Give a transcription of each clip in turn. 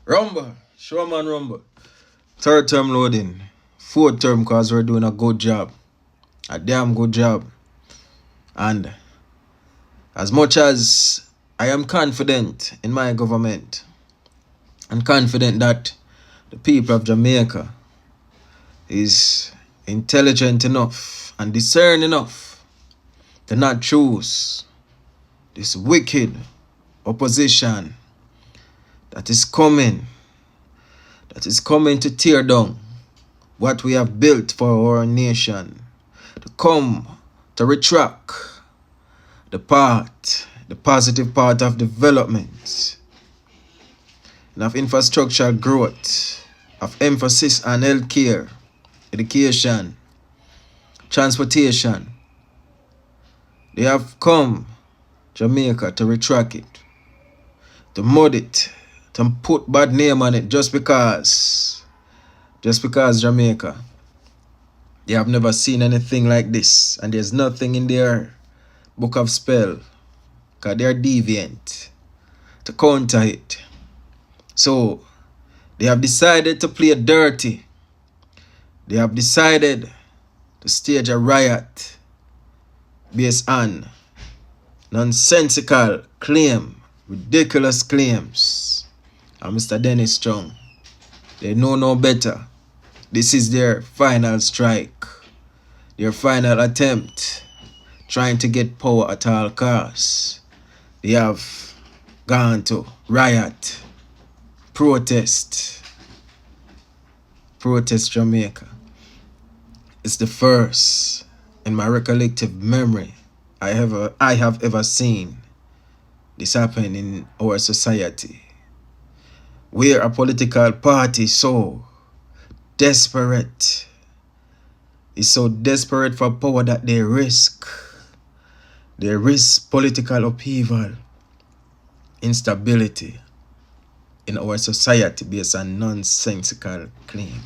Rumble, Showman Rumble. Third term loading. Fourth term because we're doing a good job. A damn good job. And as much as I am confident in my government and confident that the people of Jamaica is intelligent enough and discerned enough to not choose this wicked opposition that is coming to tear down what we have built for our nation, to come to retract the positive part of development and of infrastructural growth, of emphasis on healthcare, education, transportation. They have come Jamaica to retract it, to mud it, to put bad name on it just because Jamaica. They have never seen anything like this, and there's nothing in their book of spell, because they're deviant, to counter it. So they have decided to play dirty. They have decided to stage a riot based on nonsensical claim, ridiculous claims. And Mr. Dennis Chung, they know no better. This is their final strike, their final attempt, trying to get power at all costs. They have gone to riot, protest Jamaica. It's the first in my recollective memory I have ever seen this happen in our society, where a political party is so desperate for power that they risk political upheaval, instability in our society based on nonsensical claim.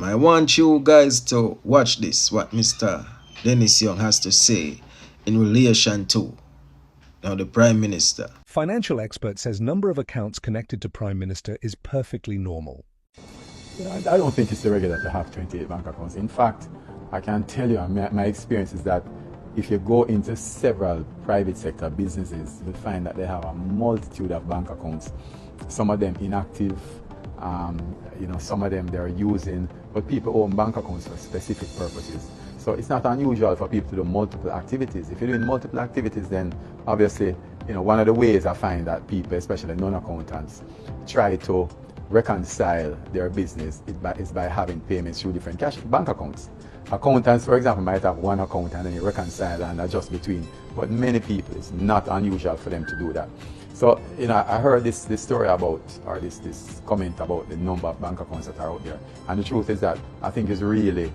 I want you guys to watch this, what Mr. Dennis Young has to say in relation to now the Prime Minister. Financial expert says number of accounts connected to Prime Minister is perfectly normal. I don't think it's irregular to have 28 bank accounts. In fact, I can tell you, my experience is that if you go into several private sector businesses, you'll find that they have a multitude of bank accounts. Some of them inactive, some of them they're using, but people own bank accounts for specific purposes. So it's not unusual for people to do multiple activities. If you're doing multiple activities, then obviously, one of the ways I find that people, especially non-accountants, try to reconcile their business is by having payments through different cash bank accounts. Accountants, for example, might have one account and then you reconcile and adjust between, but many people, it's not unusual for them to do that. So, I heard this story about, or this comment about the number of bank accounts that are out there, and the truth is that I think it's really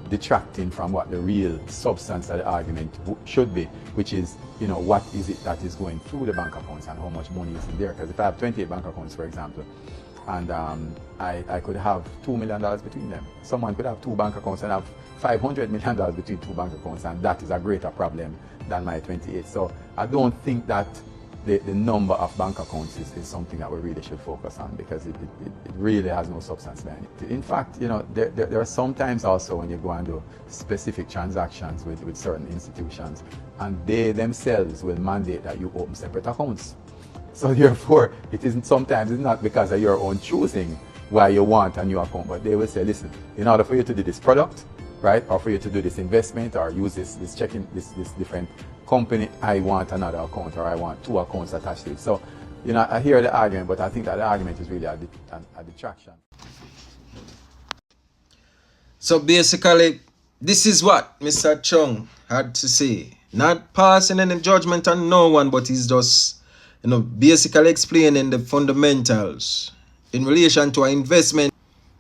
detracting from what the real substance of the argument should be, which is, what is it that is going through the bank accounts and how much money is in there. Because if I have 28 bank accounts, for example, and I could have $2 million between them. Someone could have two bank accounts and have $500 million between two bank accounts, and that is a greater problem than my 28. So I don't think that the number of bank accounts is something that we really should focus on, because it really has no substance behind it. In fact, there are sometimes also when you go and do specific transactions with certain institutions, and they themselves will mandate that you open separate accounts. So therefore, sometimes it's not because of your own choosing why you want a new account, but they will say, listen, in order for you to do this product, right, or for you to do this investment or use this checking, this different company, I want another account, or I want two accounts attached to it. So, I hear the argument, but I think that the argument is really a detraction. So basically, this is what Mr. Chung had to say. Not passing any judgment on no one, but he's just, basically explaining the fundamentals in relation to an investment.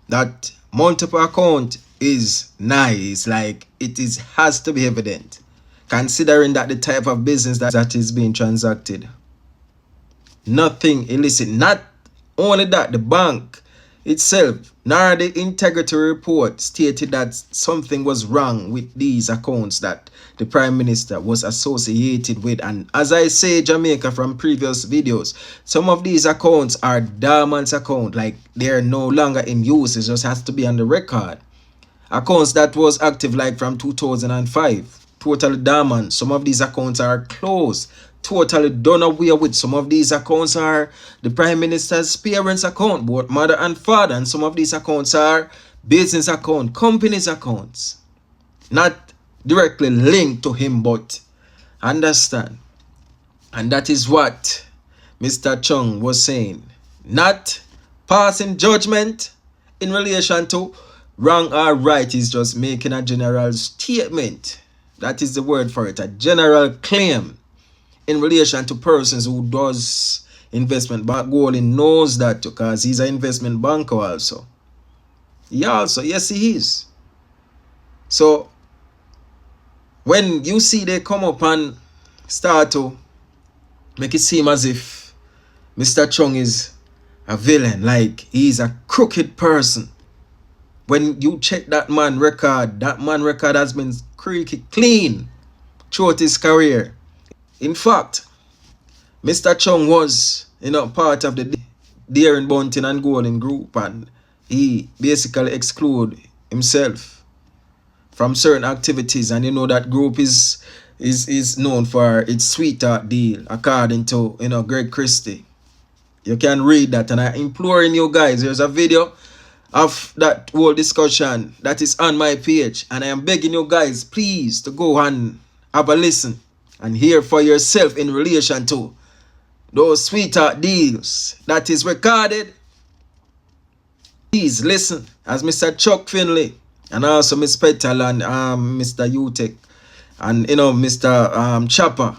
That multiple account is nice, like has to be evident, considering that the type of business that is being transacted. Nothing illicit. Not only that, the bank itself, nor the integrity report stated that something was wrong with these accounts that the Prime Minister was associated with. And as I say, Jamaica, from previous videos, some of these accounts are dormant accounts, like they're no longer in use. It just has to be on the record. Accounts that was active like from 2005, totally dormant. Some of these accounts are closed, totally done away with. Some of these accounts are the Prime Minister's parents' account, both mother and father. And some of these accounts are business account, companies accounts, not directly linked to him, but understand. And that is what Mr. Chung was saying. Not passing judgment in relation to wrong or right. Is just making a general statement. That is the word for it. A general claim in relation to persons who does investment. But Golden knows that because he's an investment banker also. Yes, he is. So when you see they come up and start to make it seem as if Mr. Chung is a villain, like he's a crooked person. When you check that man record has been creaky clean throughout his career. In fact, Mr. Chung was, part of the Deering, Bunting and Golden group, and he basically excluded himself from certain activities. And that group is known for its sweetheart deal, according to Greg Christie. You can read that, and I'm imploring you guys, there's a video of that whole discussion that is on my page, and I am begging you guys please to go and have a listen and hear for yourself in relation to those sweetheart deals that is recorded. Please listen as Mr. Chuck Finley and also Miss Petal and Mr. Utek and Mr. Chopper,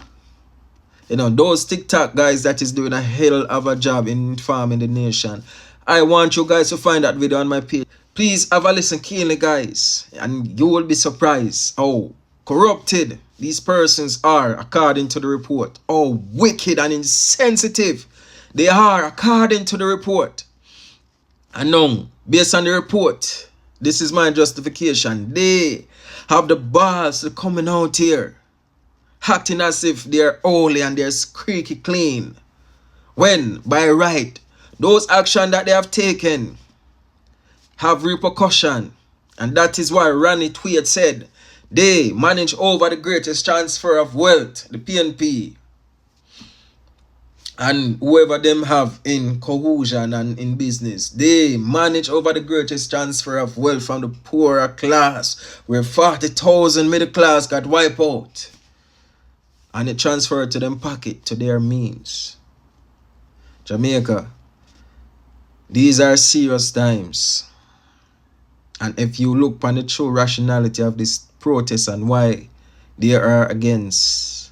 those TikTok guys that is doing a hell of a job in informing the nation. I want you guys to find that video on my page. Please have a listen keenly, guys, and you will be surprised how corrupted these persons are according to the report. How wicked and insensitive they are according to the report. And now, based on the report, this is my justification. They have the balls to coming out here acting as if they're holy and they're squeaky clean, when by right those actions that they have taken have repercussion. And that is why Ronnie Tweed said they manage over the greatest transfer of wealth, the PNP, and whoever them have in cohesion and in business. They manage over the greatest transfer of wealth from the poorer class, where 40,000 middle class got wiped out, and it transferred to them pocket, to their means. Jamaica, these are serious times. And if you look upon the true rationality of this protest and why they are against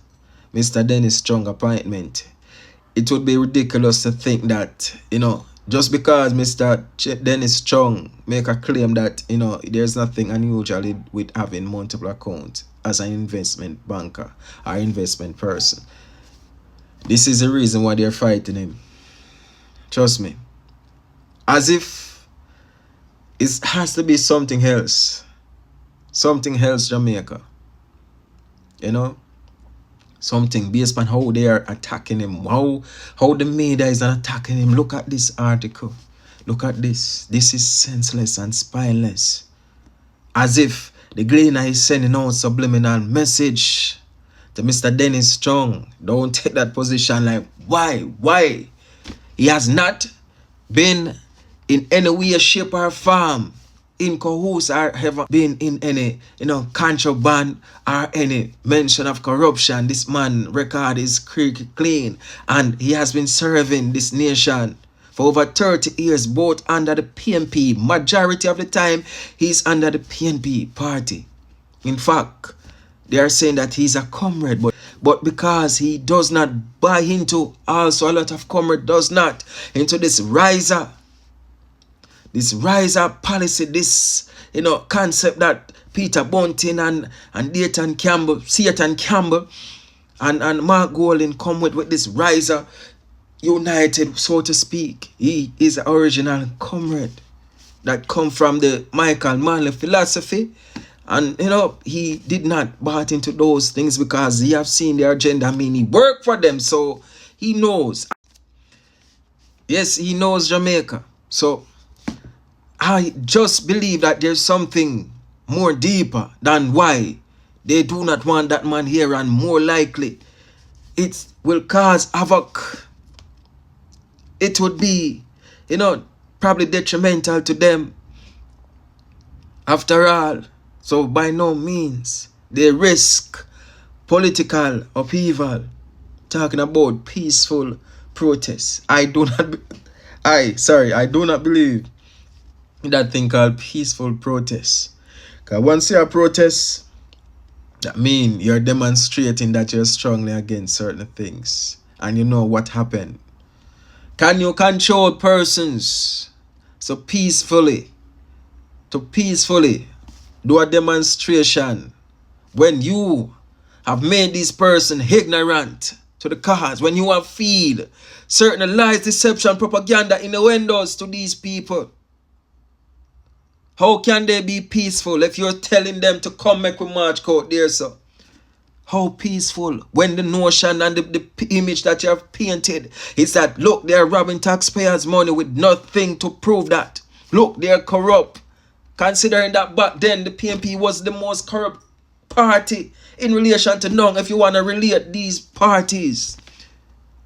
Mr. Dennis Chung appointment, it would be ridiculous to think that, just because Mr. Dennis Chung make a claim that, there's nothing unusual with having multiple accounts as an investment banker or investment person. This is the reason why they're fighting him. Trust me. As if it has to be something else. Something else, Jamaica. Something based on how they are attacking him. How the media is attacking him. Look at this article. Look at this. This is senseless and spineless. As if the Gleaner is sending out subliminal message to Mr. Dennis Chung. Don't take that position. Like, why? He has not been in any way, shape, or form in cahoots or ever been in any, contraband or any mention of corruption. This man record is clean, and he has been serving this nation for over 30 years, both under the PNP. Majority of the time, he's under the PNP party. In fact, they are saying that he's a comrade, but because he does not buy into, also a lot of comrade does not, into this riser policy, this concept that Peter Bunting and Satan Campbell and Mark Golden come with this riser united, so to speak. He is an original comrade. that come from the Michael Manley philosophy. And he did not bought into those things because he have seen their agenda. I mean, he worked for them, so he knows. Yes, he knows Jamaica. So I just believe that there's something more deeper than why they do not want that man here, and more likely it will cause havoc. It would be, probably detrimental to them after all. So by no means they risk political upheaval. Talking about peaceful protests. I do not believe in that thing called peaceful protests. Because once you're a protest, that means you're demonstrating that you're strongly against certain things. And you know what happened. Can you control persons to peacefully do a demonstration when you have made this person ignorant to the cause, when you have feed certain lies, deception, propaganda, innuendos to these people? How can they be peaceful if you're telling them to come make we march out there, sir? How peaceful when the notion and the image that you have painted is that, look, they're robbing taxpayers' money with nothing to prove that. Look, they're corrupt. Considering that back then the PNP was the most corrupt party in relation to now, if you want to relate these parties.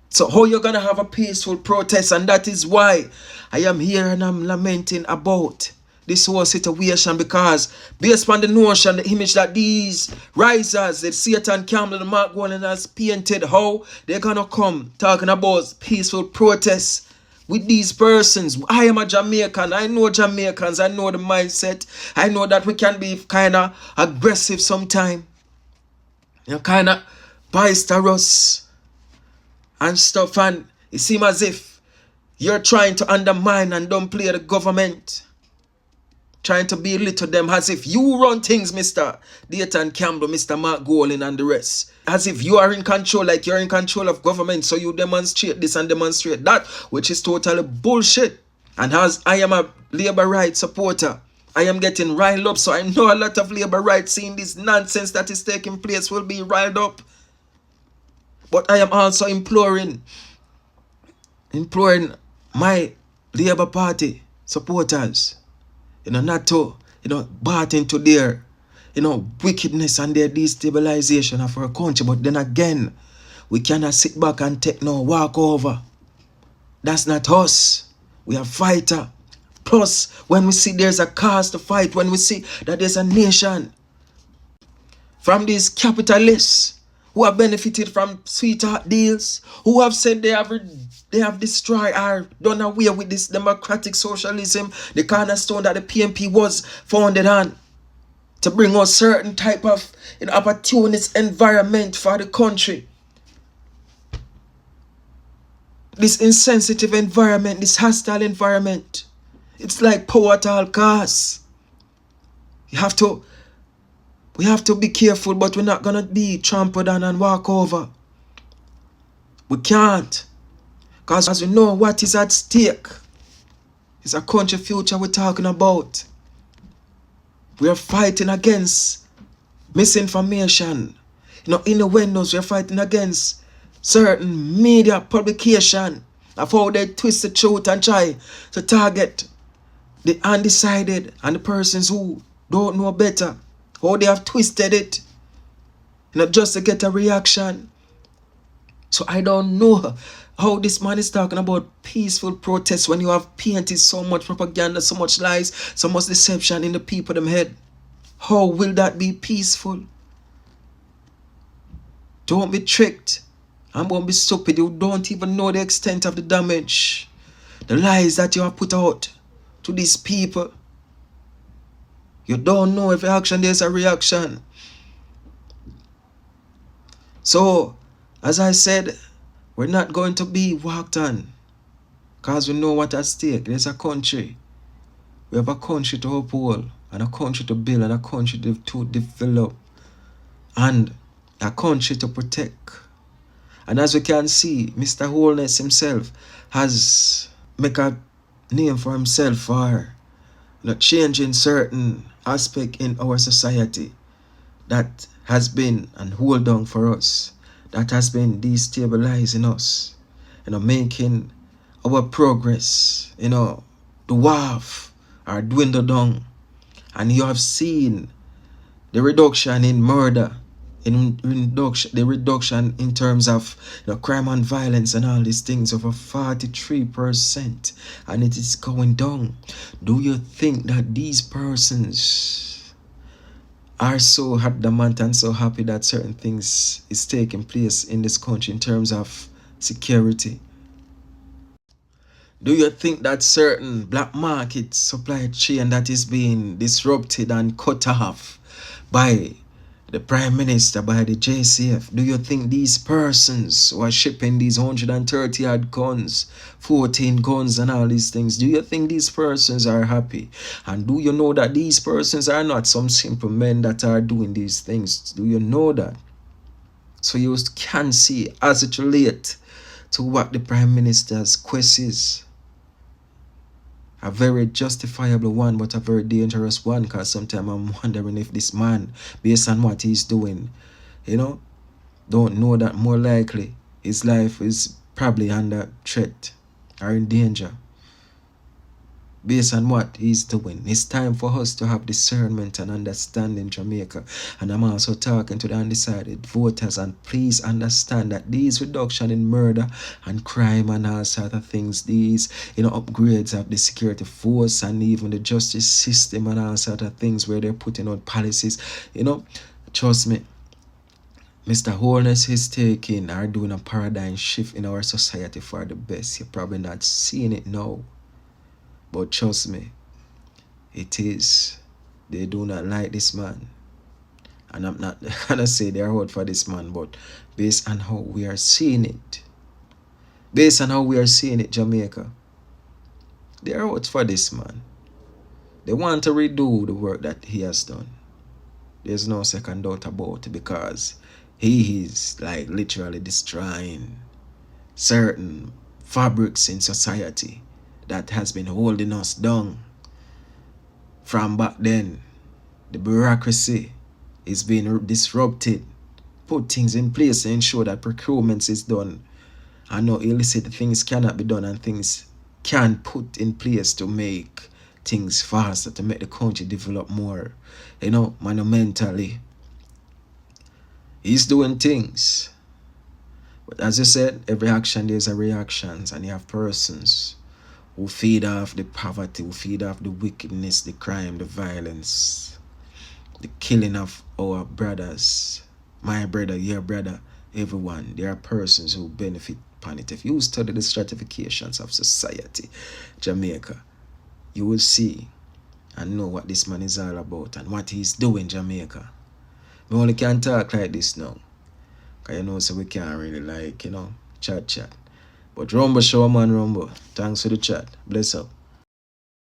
So how you're going to have a peaceful protest? And that is why I am here and I'm lamenting about this whole situation, because based on the notion, the image that these risers, the Satan Campbell, the Mark Golden has painted, how they're gonna come talking about peaceful protests with these persons. I am a Jamaican. I know Jamaicans. I know the mindset. I know that we can be kind of aggressive sometimes, kind of boisterous and stuff. And it seems as if you're trying to undermine and downplay the government, trying to belittle them as if you run things, Mr. Dayton Campbell, Mr. Mark Golden and the rest. As if you are in control, like you're in control of government, so you demonstrate this and demonstrate that, which is totally bullshit. And as I am a labor rights supporter, I am getting riled up, so I know a lot of labor rights seeing this nonsense that is taking place will be riled up. But I am also imploring my Labour Party supporters, not to, bought into their, wickedness and their destabilization of our country. But then again, we cannot sit back and take no walk over. That's not us. We are fighter. Plus, when we see there's a cause to fight, when we see that there's a nation from these capitalists who have benefited from sweetheart deals, who have said they have destroyed or done away with this democratic socialism, the cornerstone that the PNP was founded on, to bring us certain type of opportunist environment for the country. This insensitive environment, this hostile environment, it's like power at all costs. We have to be careful, but we're not going to be trampled on and walk over. We can't. Because we know what is at stake. It's a country future we're talking about. We are fighting against misinformation. Innuendos, we're fighting against certain media publication of how they twist the truth and try to target the undecided and the persons who don't know better. How they have twisted it, just to get a reaction. So I don't know how this man is talking about peaceful protests when you have painted so much propaganda, so much lies, so much deception in the people them head. How will that be peaceful? Don't be tricked and don't be stupid. You don't even know the extent of the damage, the lies that you have put out to these people. You don't know every action there's a reaction. So, as I said, we're not going to be walked on because we know what's at stake. There's a country. We have a country to uphold and a country to build and a country to develop and a country to protect. And as we can see, Mr. Holness himself has made a name for himself for changing certain aspect in our society that has been and hold on for us, that has been destabilizing us, making our progress, dwarf or dwindle down. And you have seen the reduction in murder, the reduction in terms of crime and violence and all these things over 43%, and it is going down. Do you think that these persons are so adamant and so happy that certain things is taking place in this country in terms of security? Do you think that certain black market supply chain that is being disrupted and cut off by the Prime Minister, by the JCF, do you think these persons who are shipping these 130 odd guns, 14 guns and all these things, do you think these persons are happy? And do you know that these persons are not some simple men that are doing these things? Do you know that? So you can see as it relates to what the Prime Minister's quest is. A very justifiable one, but a very dangerous one, because sometimes I'm wondering if this man, based on what he's doing, don't know that more likely his life is probably under threat or in danger. Based on what he's doing, it's time for us to have discernment and understanding, Jamaica. And I'm also talking to the undecided voters, and please understand that these reduction in murder and crime and all sort of things, these upgrades of the security force and even the justice system and all sort of things where they're putting out policies, trust me, Mr. Wholeness is taking or doing a paradigm shift in our society for the best. You're probably not seeing it now, but trust me, it is. They do not like this man. And I'm not gonna say they're out for this man, but based on how we are seeing it, Jamaica, they're out for this man. They want to redo the work that he has done. There's no second doubt about it, because he is like literally destroying certain fabrics in society that has been holding us down from back then. The bureaucracy is being disrupted, put things in place to ensure that procurement is done. I know illicit things cannot be done, and things can put in place to make things faster, to make the country develop more, monumentally. He's doing things. But as you said, every action there's a reaction, and you have persons who feed off the poverty, who feed off the wickedness, the crime, the violence, the killing of our brothers, my brother, your brother, everyone. There are persons who benefit upon it. If you study the stratifications of society, Jamaica, you will see and know what this man is all about and what he's doing, Jamaica. We only can talk like this now, because so we can't really chat. But Rumble show, man, Rumble. Thanks for the chat. Bless up.